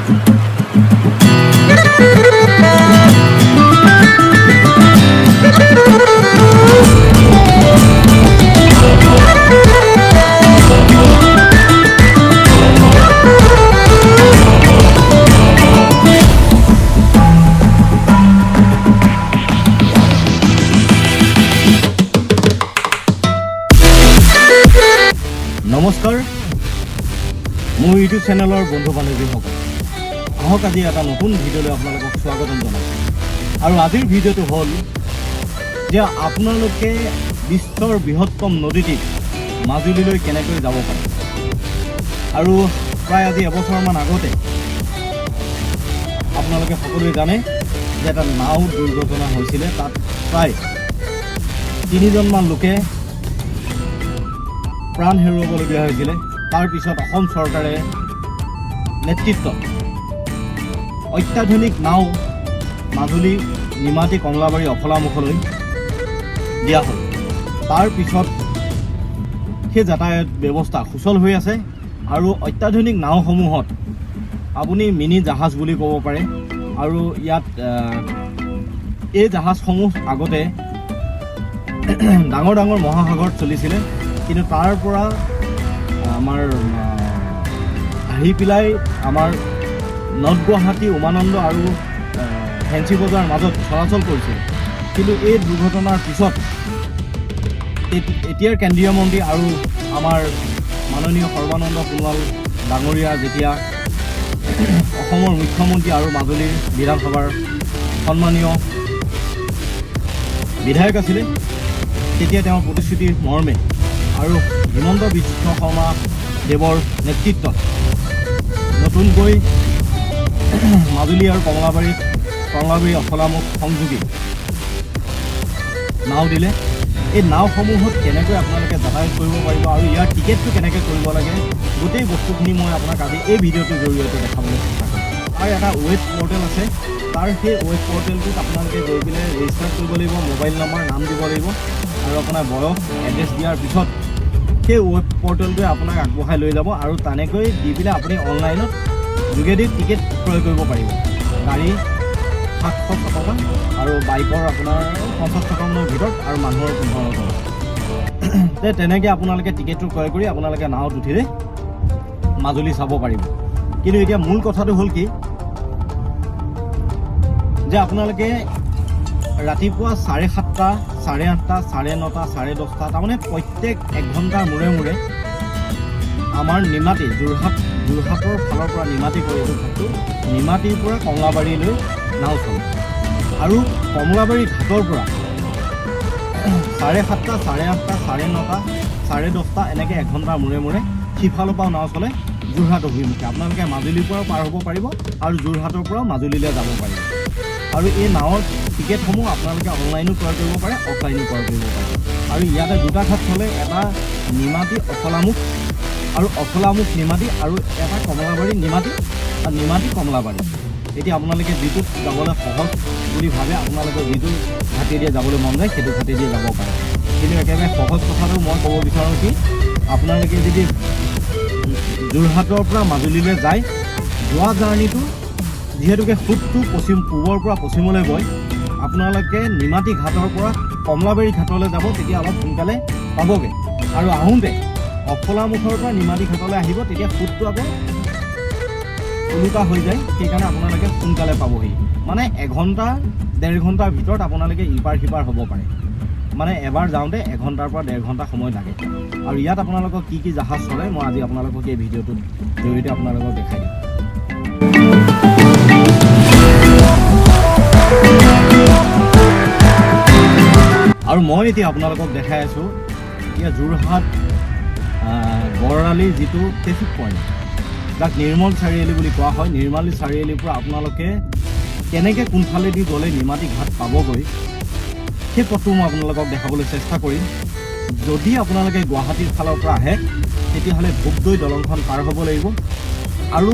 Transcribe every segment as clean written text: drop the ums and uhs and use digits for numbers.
নমস্কাৰ মোৰ ইউটিউব চেনেলৰ বন্ধু বান্ধৱীসকল আহক আজি এটা নতুন ভিডিঅ'লৈ আপোনালোকক স্বাগতম জনাইছোঁ আৰু আজিৰ ভিডিঅ'টো হ'ল যে আপোনালোকে বিশ্বৰ বৃহত্তম নদীদ্বীপ মাজুলীলৈ কেনেকৈ যাব পাৰে আৰু প্ৰায় আজি এবছৰমান আগতে আপোনালোকে সকলোৱে জানে যে এটা নাও দুৰ্ঘটনা হৈছিলে তাত প্ৰায় 3জনমান লোকে প্ৰাণ হেৰুৱাবলগীয়া হৈছিলে তাৰ পিছত অসম চৰকাৰে নেতৃত্বত অত্যাধুনিক নাও মাজুলী নিমাতী কমলাবাৰী অফলামুখলৈ দিয়া হ'ল তাৰ পিছত সেই যাতায়াত ব্যৱস্থা সুচল হৈ আছে আৰু অত্যাধুনিক নাওসমূহত আপুনি মিনি জাহাজ বুলি ক'ব পাৰে আৰু ইয়াত এই জাহাজসমূহ আগতে ডাঙৰ ডাঙৰ মহাসাগৰত চলিছিলে কিন্তু তাৰ পৰা আমাৰ আহি পেলাই আমাৰ নৰ্থ গুৱাহাটী উমানন্দ আৰু ফেঞ্চি বজাৰ মাজত চলাচল কৰিছিল কিন্তু এই দুৰ্ঘটনাৰ পিছত এতিয়াৰ কেন্দ্ৰীয় মন্ত্ৰী আৰু আমাৰ মাননীয় সৰ্বানন্দ সোণোৱাল ডাঙৰীয়া যেতিয়া অসমৰ মুখ্যমন্ত্ৰী আৰু মাজুলীৰ বিধানসভাৰ সন্মানীয় বিধায়ক আছিলে তেতিয়া তেওঁৰ প্ৰতিশ্ৰুতিৰ মৰ্মে আৰু হিমন্ত বিশ্ব শৰ্মা দেৱৰ নেতৃত্বত নতুনকৈ মাজুলী আৰু কমলাবাৰী অফলামুখ সংযোগী নাও দিলে এই নাওসমূহত কেনেকৈ আপোনালোকে যাতায়াত কৰিব পাৰিব আৰু ইয়াৰ টিকেটটো কেনেকৈ কৰিব লাগে গোটেই বস্তুখিনি মই আপোনাক আজি এই ভিডিঅ'টোৰ জৰিয়তে দেখাবলৈ চেষ্টা কৰিম আৰু এটা ৱেব পৰ্টেল আছে তাৰ সেই ৱেব পৰ্টেলটোত আপোনালোকে গৈ পেলাই ৰেজিষ্টাৰ কৰিব লাগিব মোবাইল নম্বৰ নাম দিব লাগিব আৰু আপোনাৰ বয়স এড্ৰেছ দিয়াৰ পিছত সেই ৱেব পৰ্টেলটোৱে আপোনাক আগবঢ়াই লৈ যাব আৰু তেনেকৈ দি পেলাই আপুনি অনলাইনত যোগেদি টিকেট ক্ৰয় কৰিব পাৰিব গাড়ী 700 টকা আৰু বাইকৰ আপোনাৰ 50 টকামানৰ ভিতৰত আৰু মানুহৰ 15 টকা তেনেকৈ আপোনালোকে টিকেটটো ক্ৰয় কৰি আপোনালোকে নাওত উঠিলে মাজুলী চাব পাৰিব কিন্তু এতিয়া মূল কথাটো হ'ল কি যে আপোনালোকে ৰাতিপুৱা 7:30, 8:30, 9:30, 10:30 তাৰমানে প্ৰত্যেক 1 ঘণ্টাৰ মূৰে মূৰে আমাৰ নিমাতী যোৰহাটৰ ফালৰ পৰা নিমাতী কৰি এইটো নিমাতীৰ পৰা কমলাবাৰীলৈ নাও চলে আৰু কমলাবাৰী ঘাটৰ পৰা 7:30, 8:30, 9:30, 10:30 এনেকৈ 1 ঘণ্টাৰ মূৰে মূৰে সিফালৰ পৰাও নাও চলে যোৰহাট অভিমুখে আপোনালোকে মাজুলীৰ পৰাও পাৰ হ'ব পাৰিব আৰু যোৰহাটৰ পৰাও মাজুলীলৈ যাব পাৰিব আৰু এই নাৱৰ টিকেটসমূহ আপোনালোকে অনলাইনো ক্ৰয় কৰিব পাৰে অফলাইনো ক্ৰয় কৰিব পাৰে আৰু ইয়াতে দুটা ঘাট চলে এটা নিমাতী অফলামুখ আৰু অফলামুখ নিমাতী আৰু এটা কমলাবাৰী নিমাতী আৰু নিমাতী কমলাবাৰী এতিয়া আপোনালোকে যিটোত যাবলৈ সহজ বুলি ভাবে আপোনালোকে যিটো ঘাটেদিয়ে যাবলৈ মন যায় সেইটো ঘাটেদিয়ে যাব পাৰে কিন্তু একেবাৰে সহজ কথাটো মই ক'ব বিচাৰোঁ কি আপোনালোকে যদি যোৰহাটৰ পৰা মাজুলীলৈ যায় যোৱা জাৰ্ণিটো যিহেতুকে সোঁতটো পূবৰ পৰা পশ্চিমলৈ গৈ আপোনালোকে নিমাতী ঘাটৰ পৰা কমলাবাৰী ঘাটলৈ যাব তেতিয়া অলপ সোনকালে পাবগৈ আৰু আহোঁতে অফলামুখৰ পৰা নিমাতী ঘাটলৈ আহিব তেতিয়া সোঁতটো আকৌ ওলোটা হৈ যায় সেইকাৰণে আপোনালোকে সোনকালে পাবহি মানে 1 ঘণ্টা 1.5 ঘণ্টাৰ ভিতৰত আপোনালোকে ইপাৰ সিপাৰ হ'ব পাৰে মানে এবাৰ যাওঁতে 1 ঘণ্টাৰ পৰা 1.5 ঘণ্টা সময় লাগে আৰু ইয়াত আপোনালোকক কি কি জাহাজ চলে মই আজি আপোনালোকক এই ভিডিঅ'টোৰ জৰিয়তে আপোনালোকক দেখাই দিম আৰু মই এতিয়া আপোনালোকক দেখাই আছোঁ এতিয়া যোৰহাট বৰালিৰ যিটো ট্ৰেফিক পইণ্ট যাক নিৰ্মল চাৰিআলি বুলি কোৱা হয় নিৰ্মল চাৰিআলিৰ পৰা আপোনালোকে কেনেকৈ কোনফালেদি গ'লে নিমাতী ঘাট পাবগৈ সেই পথটো মই আপোনালোকক দেখাবলৈ চেষ্টা কৰিম যদি আপোনালোকে গুৱাহাটীৰ ফালৰ পৰা আহে তেতিয়াহ'লে ভোগদৈ দলংখন পাৰ হ'ব লাগিব আৰু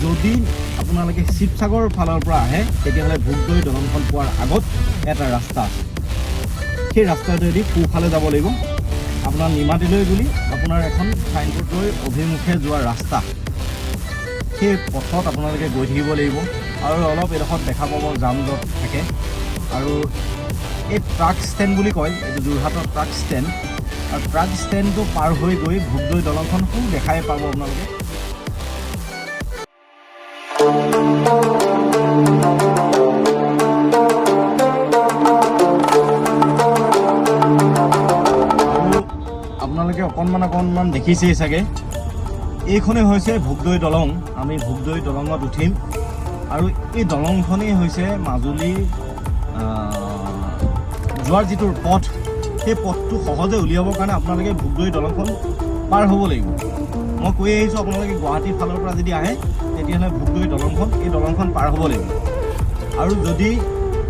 যদি আপোনালোকে শিৱসাগৰৰ ফালৰ পৰা আহে তেতিয়াহ'লে ভোগদৈ দলংখন পোৱাৰ আগত এটা ৰাস্তা আছে সেই ৰাস্তাটোৱেদি সোঁফালে যাব লাগিব আপোনাৰ নিমাতীলৈ বুলি আপোনাৰ এখন চাইনবোৰ্ড লৈ অভিমুখে যোৱা ৰাস্তা সেই পথত আপোনালোকে গৈ থাকিব লাগিব আৰু অলপ এডোখৰত দেখা পাব যান জঁট থাকে আৰু এই ট্ৰাক ষ্টেণ্ড বুলি কয়, এইটো যোৰহাটৰ ট্ৰাক ষ্টেণ্ড, আৰু ট্ৰাক ষ্টেণ্ডটো পাৰ হৈ গৈ ভোগদৈ দলংখন খুব দেখাই পাব আপোনালোকে। আপোনালোকে অকণমান দেখিছেই চাগে, এইখনেই হৈছে ভোগদৈ দলং। আমি ভোগদৈ দলঙত উঠিম আৰু এই দলংখনেই হৈছে মাজুলী যোৱাৰ যিটো পথ, সেই পথটো সহজে উলিয়াবৰ কাৰণে আপোনালোকে ভোগদৈ দলংখন পাৰ হ'ব লাগিব। মই কৈ আহিছোঁ, আপোনালোকে গুৱাহাটীৰ ফালৰ পৰা যদি আহে তেতিয়াহ'লে ভোগদৈ দলংখন, এই দলংখন পাৰ হ'ব লাগিব। আৰু যদি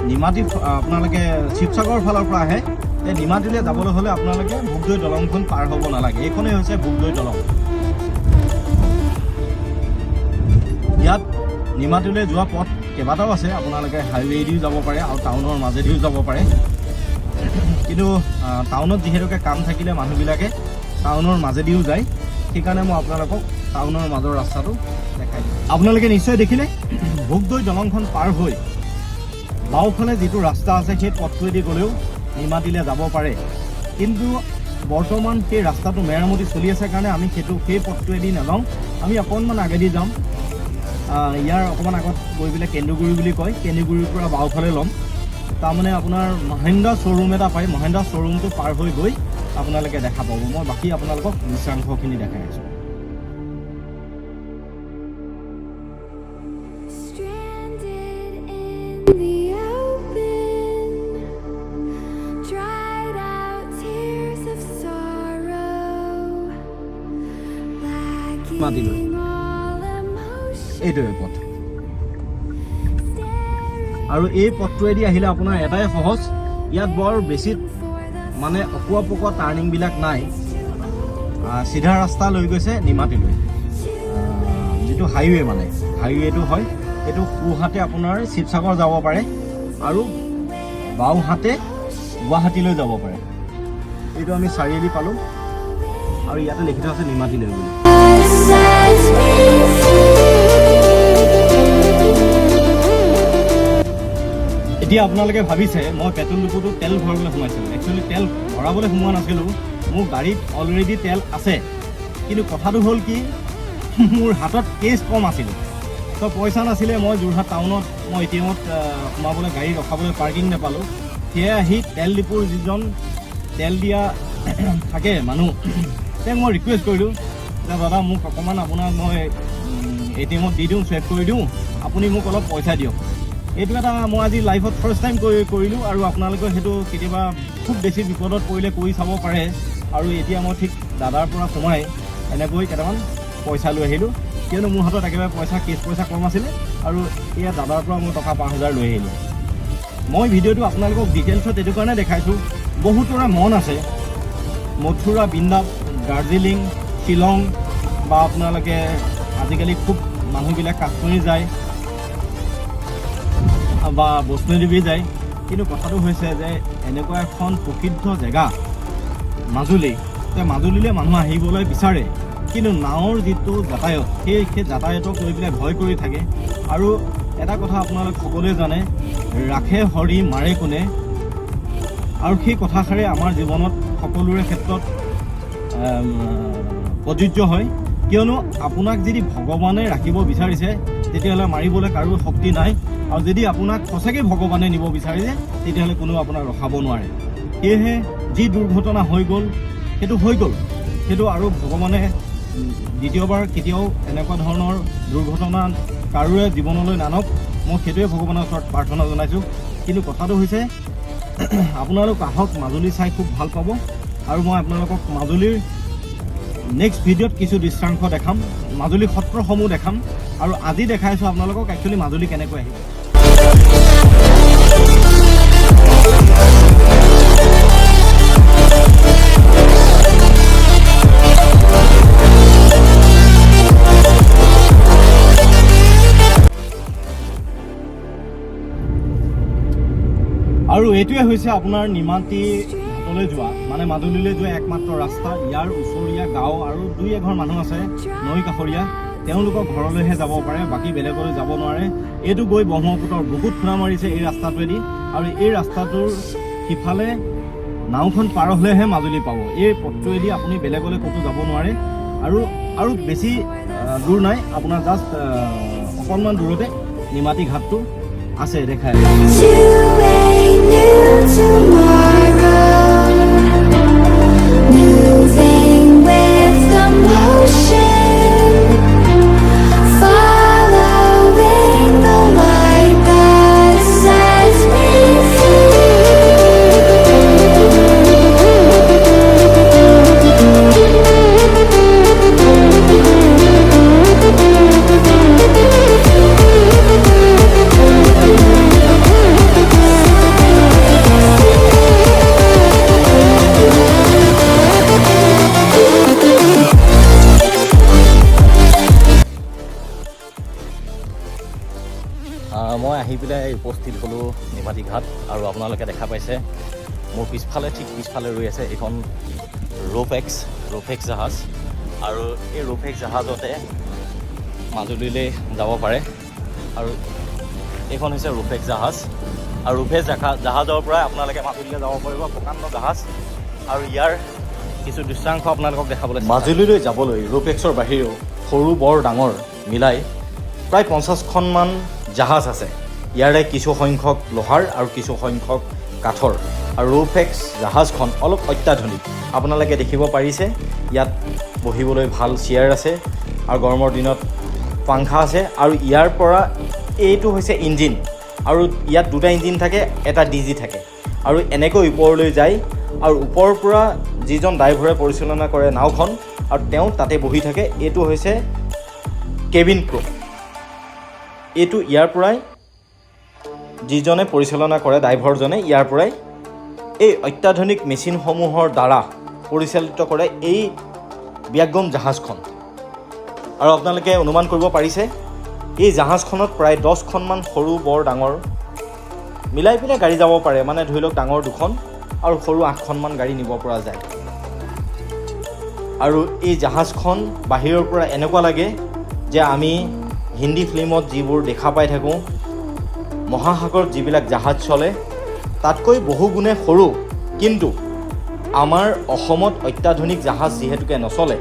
নিমাতী আপোনালোকে শিৱসাগৰৰ ফালৰ পৰা আহে, এই নিমাতীলৈ যাবলৈ হ'লে আপোনালোকে ভোগদৈ দলংখন পাৰ হ'ব নালাগে। এইখনেই হৈছে ভোগদৈ দলং। ইয়াত নিমাতীলৈ যোৱা পথ কেইবাটাও আছে, আপোনালোকে হাইৱেদিও যাব পাৰে আৰু টাউনৰ মাজেদিও যাব পাৰে। কিন্তু টাউনত যিহেতুকে কাম থাকিলে মানুহবিলাকে টাউনৰ মাজেদিও যায়, সেইকাৰণে মই আপোনালোকক টাউনৰ মাজৰ ৰাস্তাটো দেখাই দিম। আপোনালোকে নিশ্চয় দেখিলে, ভোগদৈ দলংখন পাৰ হৈ বাওঁফালে যিটো ৰাস্তা আছে সেই পথটোৱেদি গ'লেও নিমাতীলৈ যাব পাৰে। কিন্তু বৰ্তমান সেই ৰাস্তাটো মেৰামতি চলি আছে কাৰণে আমি সেই পথটোৱেদি নাযাওঁ, আমি অকণমান আগেদি যাম। ইয়াৰ অকণমান আগত গৈ পেলাই কেন্দুগুৰি বুলি কয়, কেন্দুগুৰিৰ পৰা বাওঁফালে ল'ম। তাৰমানে আপোনাৰ মহেন্দ্ৰা শ্ব'ৰুম এটা পায়, মহেন্দ্ৰা শ্ব'ৰুমটো পাৰ হৈ গৈ আপোনালোকে দেখা পাব। মই বাকী আপোনালোকক দৃশ্যাংশখিনি দেখাই আছোঁ। এইটোৱে পথ, আৰু এই পথটোৱেদি আহিলে আপোনাৰ এটাই সহজ, ইয়াত বৰ বেছি মানে অকোৱা পকোৱা টাৰ্ণিংবিলাক নাই, চিধা ৰাস্তা লৈ গৈছে নিমাতীলৈ। যিটো হাইৱে মানে হাইৱেটো হয়, এইটো সোঁহাতে আপোনাৰ শিৱসাগৰ যাব পাৰে আৰু বাওঁহাতে গুৱাহাটীলৈ যাব পাৰে। এইটো আমি চাৰিআলি পালোঁ আৰু ইয়াতে লিখি থোৱা আছে নিমাতীলৈ বুলি। এতিয়া আপোনালোকে ভাবিছে মই পেট্ৰল ডিপুটো তেল ভৰাবলৈ সোমাইছিলোঁ। একচুৱেলি তেল ভৰাবলৈ সোমোৱা নাছিলোঁ, মোৰ গাড়ীত অলৰেডি তেল আছে। কিন্তু কথাটো হ'ল কি, মোৰ হাতত কেছ কম আছিলে, তো পইচা নাছিলে। মই যোৰহাট টাউনত মই ATM-ত সোমাবলৈ গাড়ী ৰখাবলৈ পাৰ্কিং নাপালোঁ। সেয়ে আহি তেল ডিপুৰ যিজন তেল দিয়া থাকে মানুহ, তেওঁক মই ৰিকুৱেষ্ট কৰিলোঁ যে দাদা মোক অকণমান আপোনাক মই ATM-ত দি দিওঁ, ছেভ কৰি দিওঁ, আপুনি মোক অলপ পইচা দিয়ক। এইটো এটা মই আজি লাইফত ফাৰ্ষ্ট টাইম কৰিলোঁ আৰু আপোনালোকে সেইটো কেতিয়াবা খুব বেছি বিপদত পৰিলে কৰি চাব পাৰে। আৰু এতিয়া মই ঠিক দাদাৰ পৰা সোমাই এনেকৈ কেইটামান পইচা লৈ আহিলোঁ, কিয়নো মোৰ হাতত একেবাৰে কেছ পইচা কম আছিলে আৰু এয়া দাদাৰ পৰা মই টকা 5,000 লৈ আহিলোঁ। মই ভিডিঅ'টো আপোনালোকক ডিটেইলছত এইটো কাৰণে দেখাইছোঁ, বহুতৰে মন আছে মথুৰা, বৃন্দাবন, দাৰ্জিলিং, শ্বিলং বা আপোনালোকে আজিকালি খুব মানুহবিলাক কাশ্মীৰ যায় বা বৈষ্ণোদেৱী যায়। কিন্তু কথাটো হৈছে যে এনেকুৱা এখন প্ৰসিদ্ধ জেগা মাজুলী, মাজুলীলৈ মানুহ আহিবলৈ বিচাৰে, কিন্তু নাৱৰ যিটো যাতায়ত, সেই যাতায়তক লৈ পেলাই ভয় কৰি থাকে। আৰু এটা কথা আপোনালোক সকলোৱে জানে, ৰাখে হৰি মাৰে কোনে, আৰু সেই কথাষাৰে আমাৰ জীৱনত সকলোৰে ক্ষেত্ৰত প্ৰযোজ্য হয়। কিয়নো আপোনাক যদি ভগৱানে ৰাখিব বিচাৰিছে তেতিয়াহ'লে মাৰিবলৈ কাৰো শক্তি নাই, আৰু যদি আপোনাক সঁচাকৈ ভগৱানে নিব বিচাৰিছে তেতিয়াহ'লে কোনো আপোনাক ৰখাব নোৱাৰে। সেয়েহে যি দুৰ্ঘটনা হৈ গ'ল সেইটো হৈ গ'ল, সেইটো আৰু ভগৱানে দ্বিতীয়বাৰ কেতিয়াও এনেকুৱা ধৰণৰ দুৰ্ঘটনা কাৰোৰে জীৱনলৈ নানক, মই সেইটোৱে ভগৱানৰ ওচৰত প্ৰাৰ্থনা জনাইছোঁ। কিন্তু কথাটো হৈছে আপোনালোক আহক, মাজুলী চাই খুব ভাল পাব, আৰু মই আপোনালোকক মাজুলীৰ নেক্সট ভিডিঅ'ত কিছু দৃশ্যাংশ দেখাম, মাজুলী সত্ৰসমূহ দেখাম, আৰু আজি দেখাইছোঁ আপোনালোকক একচুৱেলি মাজুলী কেনেকৈ আহিব। আৰু এইটোৱে হৈছে আপোনাৰ নিমাতী ঘাটলৈ যোৱা, মানে মাজুলীলৈ যোৱা একমাত্ৰ ৰাস্তা। ইয়াৰ ওচৰীয়া গাঁও আৰু 2-1 ঘৰ মানুহ আছে নৈ কাষৰীয়া, তেওঁলোকৰ ঘৰলৈহে যাব পাৰে, বাকী বেলেগলৈ যাব নোৱাৰে। এইটো গৈ ব্ৰহ্মপুত্ৰৰ বুকুত খুন্দা মাৰিছে এই ৰাস্তাটোৱেদি, আৰু এই ৰাস্তাটোৰ সিফালে নাওখন পাৰ হ'লেহে মাজুলী পাব। এই পথটোৱেদি আপুনি বেলেগলৈ ক'তো যাব নোৱাৰে। আৰু বেছি দূৰ নাই, আপোনাৰ জাষ্ট অকণমান দূৰতে নিমাতী ঘাটটো আছে দেখাই। মই আহি পেলাই উপস্থিত হ'লোঁ নিমাতী ঘাট, আৰু আপোনালোকে দেখা পাইছে মোৰ ঠিক পিছফালে ৰৈ আছে এইখন ৰ'ফেক্স জাহাজ, আৰু এই ৰ'ফেক্স জাহাজতে মাজুলীলৈ যাব পাৰে। আৰু এইখন হৈছে ৰ'ফেক্স জাহাজ, আৰু ৰ'ফেক্স জাহাজৰ পৰাই আপোনালোকে মাজুলীলৈ যাব পাৰিব, প্ৰকাণ্ড জাহাজ। আৰু ইয়াৰ কিছু দৃশ্যাংশ আপোনালোকক দেখাবলৈ, মাজুলীলৈ যাবলৈ ৰ'ফেক্সৰ বাহিৰেও সৰু বৰ ডাঙৰ মিলাই প্ৰায় 50খনমান জাহাজ আছে। ইয়াৰে কিছু সংখ্যক লোহাৰ আৰু কিছু সংখ্যক কাঠৰ। আৰু ৰ'ফেক্স জাহাজখন অলপ অত্যাধুনিক, আপোনালোকে দেখিব পাৰিছে। ইয়াত বহিবলৈ ভাল চেয়াৰ আছে, আৰু গৰমৰ দিনত পাংখা আছে। আৰু ইয়াৰ পৰা এইটো হৈছে ইঞ্জিন, আৰু ইয়াত দুটা ইঞ্জিন থাকে, এটা ডিজি থাকে, আৰু এনেকৈ ওপৰলৈ যায়। আৰু ওপৰৰ পৰা যিজন ড্ৰাইভাৰে পৰিচালনা কৰে নাওখন, আৰু তেওঁ তাতে বহি থাকে। এইটো হৈছে কেবিন ক্ৰু। এইটো ইয়াৰ পৰাই যিজনে পৰিচালনা কৰে, ড্ৰাইভাৰজনে ইয়াৰ পৰাই এই অত্যাধুনিক মেচিনসমূহৰ দ্বাৰা পৰিচালিত কৰে এই বিয়াগম জাহাজখন। আৰু আপোনালোকে অনুমান কৰিব পাৰিছে, এই জাহাজখনত প্ৰায় 10খনমান সৰু বৰ ডাঙৰ মিলাই পিনে গাড়ী যাব পাৰে। মানে ধৰি লওক ডাঙৰ 2খন আৰু সৰু 8খনমান গাড়ী নিব পৰা যায়। আৰু এই জাহাজখন বাহিৰৰ পৰা এনেকুৱা লাগে যে আমি হিন্দী ফিল্মত যিবোৰ দেখা পাই থাকোঁ, মহাসাগৰত যিবিলাক জাহাজ চলে তাতকৈ বহু গুণে সৰু। কিন্তু আমাৰ অসমত অত্যাধুনিক জাহাজ যিহেতুকে নচলে,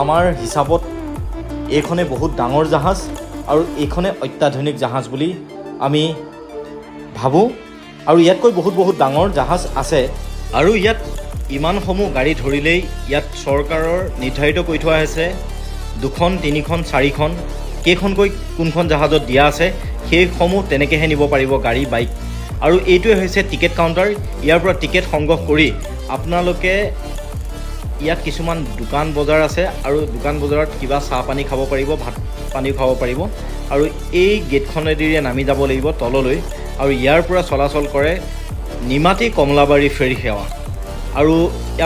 আমাৰ হিচাপত এইখনে বহুত ডাঙৰ জাহাজ, আৰু এইখনে অত্যাধুনিক জাহাজ বুলি আমি ভাবোঁ। আৰু ইয়াতকৈ বহুত ডাঙৰ জাহাজ আছে। আৰু ইয়াত ইমানসমূহ গাড়ী ধৰিলেই ইয়াত চৰকাৰৰ নিৰ্ধাৰিত কৰি থোৱা হৈছে 2খন, 3খন, 4খন, কেইখনকৈ কোনখন জাহাজত দিয়া আছে সেইসমূহ তেনেকৈহে নিব পাৰিব গাড়ী, বাইক। আৰু এইটোৱে হৈছে টিকেট কাউণ্টাৰ। ইয়াৰ পৰা টিকেট সংগ্ৰহ কৰি আপোনালোকে ইয়াত কিছুমান দোকান বজাৰ আছে, আৰু দোকান বজাৰত কিবা চাহ পানী খাব পাৰিব, ভাত পানীও খাব পাৰিব। আৰু এই গেটখনেদিৰে নামি যাব লাগিব তললৈ। আৰু ইয়াৰ পৰা চলাচল কৰে নিমাতী কমলাবাৰী ফেৰী সেৱা। আৰু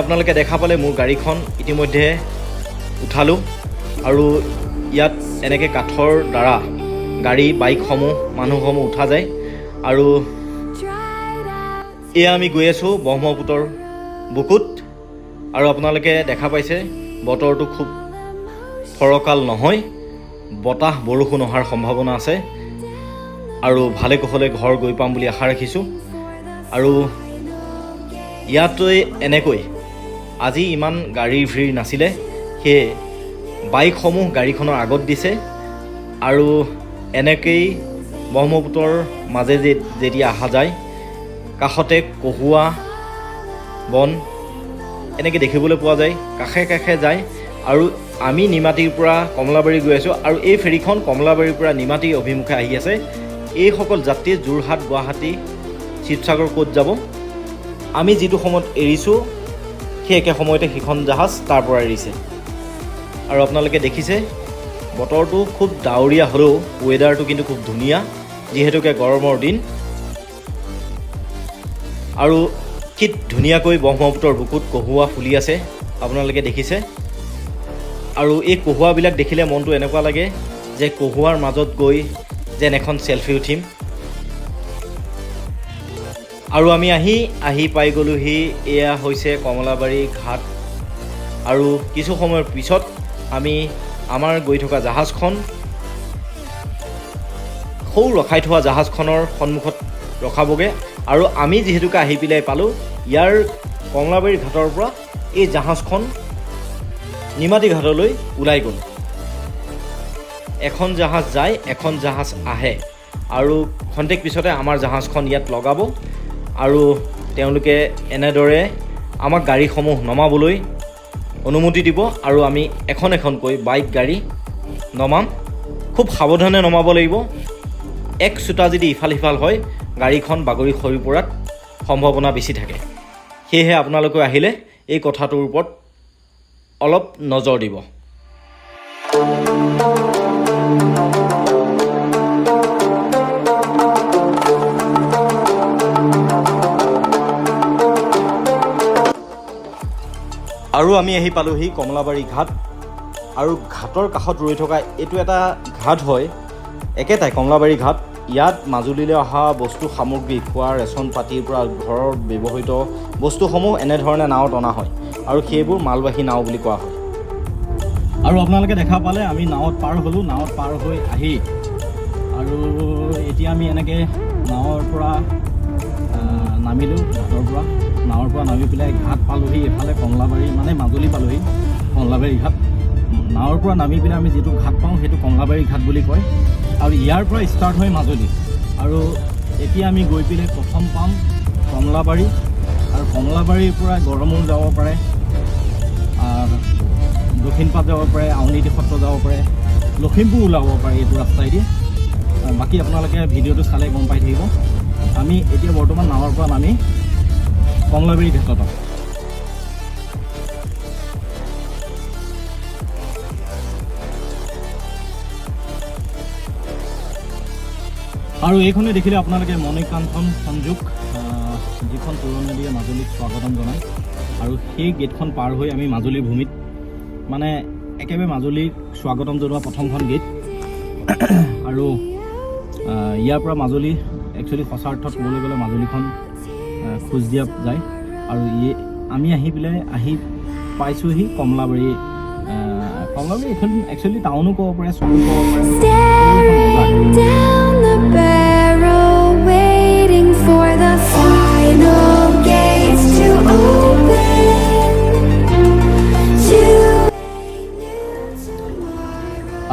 আপোনালোকে দেখা পালে মোৰ গাড়ীখন ইতিমধ্যে উঠালোঁ, আৰু ইয়াত এনেকৈ কাঠৰ দ্বাৰা গাড়ী, বাইকসমূহ, মানুহসমূহ উঠা যায়। আৰু এয়া আমি গৈ আছোঁ ব্ৰহ্মপুত্ৰৰ বুকুত। আৰু আপোনালোকে দেখা পাইছে বতৰটো খুব ফৰকাল নহয়, বতাহ বৰষুণ অহাৰ সম্ভাৱনা আছে। আৰু ভালে কুশলে ঘৰ গৈ পাম বুলি আশা ৰাখিছোঁ। আৰু ইয়াতে এনেকৈ আজি ইমান গাড়ীৰ ভিৰ নাছিলে, সেয়ে বাইকসমূহ গাড়ীখনৰ আগত দিছে। আৰু এনেকৈয়ে ব্ৰহ্মপুত্ৰৰ মাজে যেতিয়া অহা যায়, কাষতে কহুৱা বন এনেকৈ দেখিবলৈ পোৱা যায়, কাষে কাষে যায়। আৰু আমি নিমাতীৰ পৰা কমলাবাৰী গৈ আছোঁ, আৰু এই ফেৰীখন কমলাবাৰীৰ পৰা নিমাতী অভিমুখে আহি আছে। এইসকল যাত্ৰী যোৰহাট, গুৱাহাটী, শিৱসাগৰ ক'ত যাব, আমি যিটো সময়ত এৰিছোঁ সেই একে সময়তে সেইখন জাহাজ তাৰ পৰা এৰিছে। আৰু আপোনালোকে দেখিছে বতৰটো খুব ডাৱৰীয়া হ'লেও ৱেডাৰটো কিন্তু খুব ধুনীয়া, যিহেতুকে গৰমৰ দিন। আৰু কি ধুনীয়াকৈ ব্ৰহ্মপুত্ৰৰ বুকুত কহুৱা ফুলি আছে, আপোনালোকে দেখিছে। আৰু এই কহুৱাবিলাক দেখিলে মনটো এনেকুৱা লাগে যে কহুৱাৰ মাজত গৈ যেন এখন চেলফি উঠিম। আৰু আমি আহি পাই গ'লোহি, এয়া হৈছে কমলাবাৰী ঘাট। আৰু কিছু সময়ৰ পিছত আমি আমাৰ গৈ থকা জাহাজখন সৌ ৰখাই থোৱা জাহাজখনৰ সন্মুখত ৰখাবগৈ আৰু আমি যিহেতুকে আহি পেলাই পালোঁ ইয়াৰ কমলাবাৰী ঘাটৰ পৰা এই জাহাজখন নিমাতী ঘাটলৈ ওলাই গ'ল। এখন জাহাজ যায়, এখন জাহাজ আহে আৰু খন্তেক পিছতে আমাৰ জাহাজখন ইয়াত লগাব আৰু তেওঁলোকে এনেদৰে আমাক গাড়ীসমূহ নমাবলৈ অনুমতি দিব আৰু আমি এখন এখনকৈ বাইক গাড়ী নমাম। খুব সাৱধানে নমাব লাগিব। এক চোতা যদি ইফাল সিফাল হয় গাড়ীখন বাগৰি সৰি পৰাত সম্ভাৱনা বেছি থাকে। সেয়েহে আপোনালোকে আহিলে এই কথাটোৰ ওপৰত অলপ নজৰ দিব। আৰু আমি আহি পালোহি কমলাবাৰী ঘাট আৰু ঘাটৰ কাষত ৰৈ থকা এইটো এটা ঘাট হয়, একেটাই কমলাবাৰী ঘাট। ইয়াত মাজুলীলৈ অহা বস্তু সামগ্ৰী, খোৱা ৰেচন পাতিৰ পৰা ঘৰৰ ব্যৱহৃত বস্তুসমূহ এনেধৰণে নাৱত অনা হয় আৰু সেইবোৰ মালবাহী নাও বুলি কোৱা হয়। আৰু আপোনালোকে দেখা পালে আমি নাৱত পাৰ হ'লোঁ। নাৱত পাৰ হৈ আহি আৰু এতিয়া আমি এনেকৈ নাৱৰ পৰা নামিলোঁ। নাৱৰ পৰা নামি পেলাই ঘাট পালোহি, এফালে কমলাবাৰী মানে মাজুলী পালোহি, কমলাবাৰী ঘাট। নাৱৰ পৰা নামি পেলাই আমি যিটো ঘাট পাওঁ সেইটো কমলাবাৰী ঘাট বুলি কয় আৰু ইয়াৰ পৰা ষ্টাৰ্ট হয় মাজুলী। আৰু এতিয়া আমি গৈ পেলাই প্ৰথম পাম কমলাবাৰী আৰু কমলাবাৰীৰ পৰা গড়মূৰ যাব পাৰে, দক্ষিণপাট যাব পাৰে, আউনীআটী সত্ৰ যাব পাৰে, লখিমপুৰ ওলাব পাৰে এইটো ৰাস্তাইদি। বাকী আপোনালোকে ভিডিঅ'টো চালে গম পাই থাকিব। আমি এতিয়া বৰ্তমান নাৱৰ পৰা নামি কমলাবাৰী ঘাটত আৰু এইখনে দেখিলে আপোনালোকে মণিকাঞ্চন সংযোগ, যিখন পুৰণিদিয়ে মাজুলীক স্বাগতম জনায়। আৰু সেই গেটখন পাৰ হৈ আমি মাজুলীৰ ভূমিত মানে একেবাৰে মাজুলীক স্বাগতম জনোৱা প্ৰথমখন গেট। আৰু ইয়াৰ পৰা মাজুলী একচুৱেলি সঁচা অৰ্থত ক'বলৈ গ'লে মাজুলীখন খোজ দিয়া যায়। আৰু আমি আহি পাইছোঁহি কমলাবাৰী। কমলাবাৰী এইখন একচুৱেলি টাউনো ক'ব পাৰে, চহৰো ক'ব পাৰে।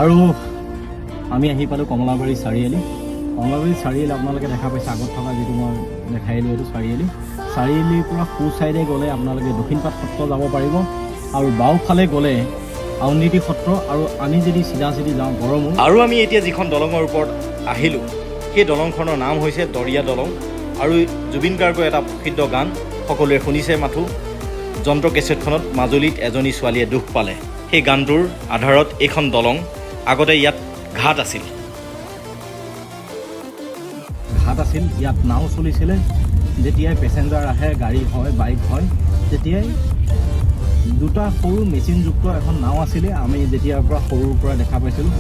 আৰু আমি আহি পালোঁ কমলাবাৰী চাৰিআলি। কমলাবাৰী চাৰিআলি আপোনালোকে দেখা পাইছে আগত থকা যিটো মই দেখাইলোঁ এইটো চাৰিআলি। চাৰিআলিৰ পৰা সোঁ চাইডে গ'লে আপোনালোকে দক্ষিণপাট সত্ৰ যাব পাৰিব আৰু বাওঁফালে গ'লে আউনীআটী সত্ৰ, আৰু আমি যদি চিধা যাওঁ গড়মূৰ। আৰু আমি এতিয়া যিখন দলঙৰ ওপৰত আহিলোঁ সেই দলংখনৰ নাম হৈছে দৰিয়া দলং। আৰু জুবিন গাৰ্গৰ এটা প্ৰসিদ্ধ গান সকলোৱে শুনিছে মাথো, যন্ত্ৰ কেছেটখনত মাজুলীত এজনী ছোৱালীয়ে দুখ পালে, সেই গানটোৰ আধাৰত এইখন দলং। আগতে ইয়াত ঘাট আছিল, ইয়াত নাও চলিছিলে। যেতিয়াই পেচেঞ্জাৰ আহে, গাড়ী হয়, বাইক হয়, তেতিয়াই দুটা সৰু মেচিনযুক্ত এখন নাও আছিলে। আমি যেতিয়াৰ পৰা সৰুৰ পৰা দেখা পাইছিলোঁ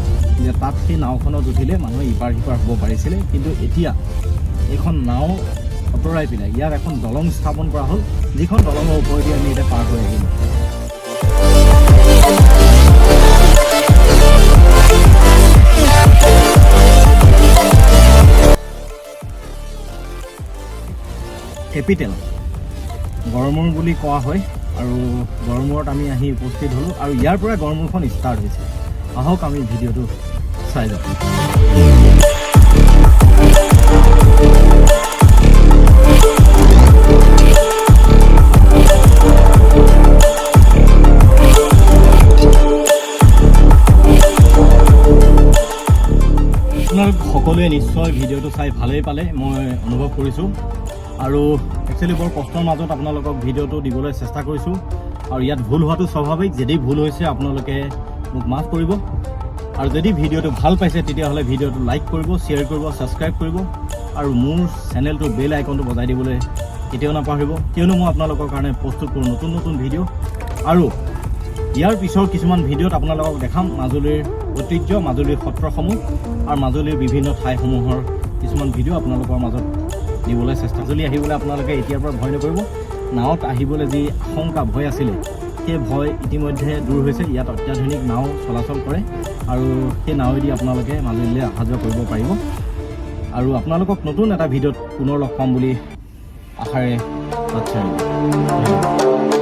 যে তাত সেই নাওখনত উঠিলে মানুহে ইপাৰ সিপাৰ হ'ব পাৰিছিলে। কিন্তু এতিয়া এইখন নাও আঁতৰাই পেলাই ইয়াত এখন দলং স্থাপন কৰা হ'ল, যিখন দলঙৰ ওপৰেদি আমি এতিয়া পাৰ হৈ আহিলোঁ। কেপিটেল গড়মূৰ বুলি কোৱা হয় আৰু গড়মূৰত আমি আহি উপস্থিত হ'লোঁ আৰু ইয়াৰ পৰা গড়মূৰখন ষ্টাৰ্ট হৈছে। আহক আমি ভিডিঅ'টো চাই যাওঁ। আপোনালোক সকলোৱে নিশ্চয় ভিডিঅ'টো চাই ভালেই পালে মই অনুভৱ কৰিছোঁ। আৰু একচুৱেলি বৰ কষ্টৰ মাজত আপোনালোকক ভিডিঅ'টো দিবলৈ চেষ্টা কৰিছোঁ আৰু ইয়াত ভুল হোৱাটো স্বাভাৱিক। যদি ভুল হৈছে আপোনালোকে মোক মাফ কৰিব আৰু যদি ভিডিঅ'টো ভাল পাইছে তেতিয়াহ'লে ভিডিঅ'টো লাইক কৰিব, শ্বেয়াৰ কৰিব, ছাবস্ক্ৰাইব কৰিব আৰু মোৰ চেনেলটোৰ বেল আইকনটো বজাই দিবলৈ কেতিয়াও নাপাহৰিব, কিয়নো মই আপোনালোকৰ কাৰণে প্ৰস্তুত কৰোঁ নতুন নতুন ভিডিঅ'। আৰু ইয়াৰ পিছৰ কিছুমান ভিডিঅ'ত আপোনালোকক দেখাম মাজুলীৰ ঐতিহ্য, মাজুলীৰ সত্ৰসমূহ আৰু মাজুলীৰ বিভিন্ন ঠাইসমূহৰ কিছুমান ভিডিঅ' আপোনালোকৰ মাজত দিবলৈ চেষ্টা। মাজুলী আহিবলৈ আপোনালোকে এতিয়াৰ পৰা ভয় নকৰিব। নাৱত আহিবলৈ যি আশংকা ভয় আছিলে সেই ভয় ইতিমধ্যে দূৰ হৈছে। ইয়াত অত্যাধুনিক নাও চলাচল কৰে আৰু সেই নাৱেদি আপোনালোকে মাজুলীলৈ অহা যোৱা কৰিব পাৰিব। আৰু আপোনালোকক নতুন এটা ভিডিঅ'ত পুনৰ লগ পাম বুলি আশাৰে বাট চাই